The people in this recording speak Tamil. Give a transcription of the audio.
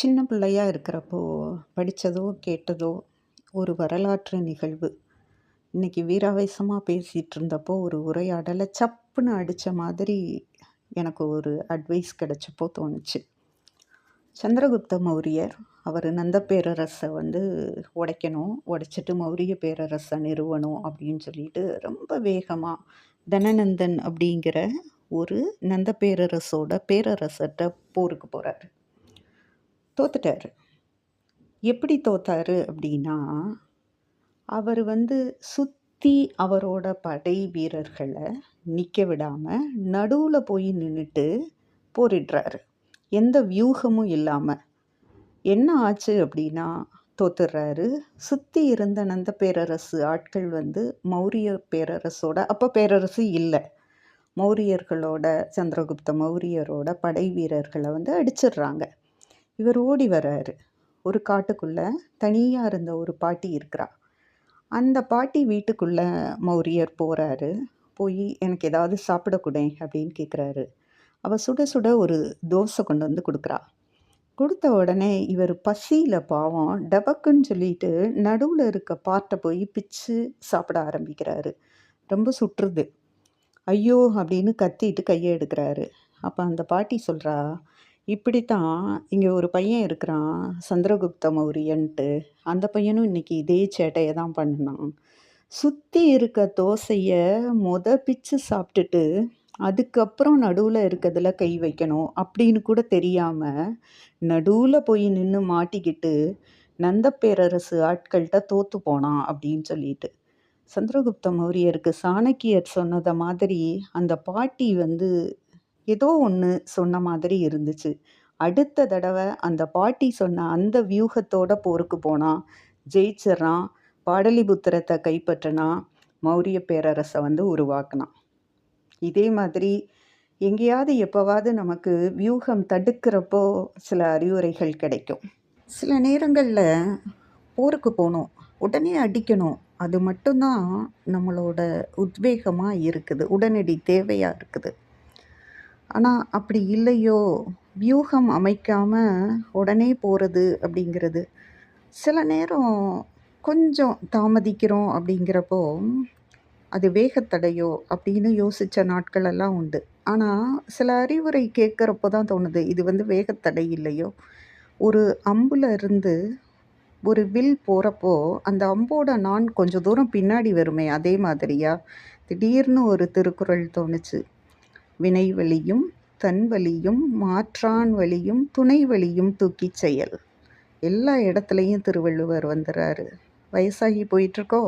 சின்ன பிள்ளையா இருக்கிறப்போ படித்ததோ கேட்டதோ ஒரு வரலாற்று நிகழ்வு இன்னைக்கு வீராவேசமாக பேசிகிட்டு இருந்தப்போ ஒரு உரையாடலை சப்புன்னு அடித்த மாதிரி எனக்கு ஒரு அட்வைஸ் கிடைச்சப்போ தோணுச்சு. சந்திரகுப்த மௌரியர் அவர் நந்த பேரரசை உடைக்கணும், உடைச்சிட்டு மௌரிய பேரரசை நிறுவனம் அப்படின்னு சொல்லிட்டு ரொம்ப வேகமாக தனநந்தன் அப்படிங்கிற ஒரு நந்த பேரரசோட பேரரசர்கிட்ட போருக்கு போகிறாரு. தோத்துட்டாரு. எப்படி தோத்தாரு அப்படின்னா, அவர் சுற்றி அவரோட படை வீரர்களை நிற்க விடாமல் நடுவில் போய் நின்றுட்டு போரிடுறாரு, எந்த வியூகமும் இல்லாமல். என்ன ஆச்சு அப்படின்னா தோத்துடுறாரு. சுற்றி இருந்த நந்த பேரரசு ஆட்கள் மௌரிய பேரரசோட, அப்போ பேரரசு இல்லை, மௌரியர்களோட, சந்திரகுப்த மௌரியரோட படை வீரர்களை அடிச்சிடுறாங்க. இவர் ஓடி வர்றாரு. ஒரு காட்டுக்குள்ளே தனியாக இருந்த ஒரு பாட்டி இருக்கிறா. அந்த பாட்டி வீட்டுக்குள்ளே மௌரியர் போகிறாரு. போய் எனக்கு ஏதாவது சாப்பிடக்கூடேன் அப்படின்னு கேட்குறாரு. அவள் சுட சுட ஒரு தோசை கொண்டு கொடுக்குறா. கொடுத்த உடனே இவர் பசியில் பாவம் டபக்குன்னு சொல்லிட்டு நடுவில் இருக்க பாட்டை போய் பிச்சு சாப்பிட ஆரம்பிக்கிறாரு. ரொம்ப சுற்றுது. ஐயோ அப்படின்னு கத்திட்டு கையை எடுக்கிறாரு. அப்போ அந்த பாட்டி சொல்கிறா, இப்படித்தான் இங்கே ஒரு பையன் இருக்கிறான் சந்திரகுப்த மௌரியன்ட்டு, அந்த பையனும் இன்னைக்கு இதே சேட்டையை தான் பண்ணான். சுற்றி இருக்க தோசையை பிச்சு சாப்பிட்டுட்டு அதுக்கப்புறம் நடுவில் இருக்கிறதுல கை வைக்கணும் அப்படின்னு கூட தெரியாமல் நடுவில் போய் நின்று மாட்டிக்கிட்டு நந்த பேரரசு ஆட்கள்கிட்ட தோற்று போனான் அப்படின்னு சொல்லிட்டு. சந்திரகுப்த மௌரியருக்கு சாணக்கியர் சொன்னதை மாதிரி அந்த பாட்டி ஏதோ ஒன்று சொன்ன மாதிரி இருந்துச்சு. அடுத்த தடவை அந்த பாட்டி சொன்ன அந்த வியூகத்தோட போருக்கு போனான், ஜெயிச்சிட்றான், பாடலிபுத்திரத்தை கைப்பற்றினா, மௌரிய பேரரசை உருவாக்கினான். இதே மாதிரி எங்கேயாவது எப்போவாவது நமக்கு வியூகம் தடுக்கிறப்போ சில அறிவுரைகள் கிடைக்கும். சில நேரங்களில் போருக்கு போகணும், உடனே அடிக்கணும், அது மட்டும்தான் நம்மளோட உத்வேகமாக இருக்குது, உடனடி தேவையாக இருக்குது. ஆனால் அப்படி இல்லையோ, வியூகம் அமைக்காமல் உடனே போகிறது அப்படிங்கிறது, சில நேரம் கொஞ்சம் தாமதிக்கிறோம் அப்படிங்கிறப்போ அது வேகத்தடையோ அப்படின்னு யோசித்த நாட்களெல்லாம் உண்டு. ஆனால் சில அறிவுரை கேட்குறப்போ தான் தோணுது, இது வேகத்தடை இல்லையோ. ஒரு அம்புல இருந்து ஒரு வில் போகிறப்போ அந்த அம்போட நான் கொஞ்சம் தூரம் பின்னாடி வருமே, அதே மாதிரியா திடீர்னு ஒரு திருக்குறள் தோணுச்சு. வினை வலியும் தன் வலியும் மாற்றான் வலியும் துணை வலியும் தூக்கி செயல். எல்லா இடத்துலையும் திருவள்ளுவர் வந்துடுறாரு. வயசாகி போயிட்டுருக்கோ,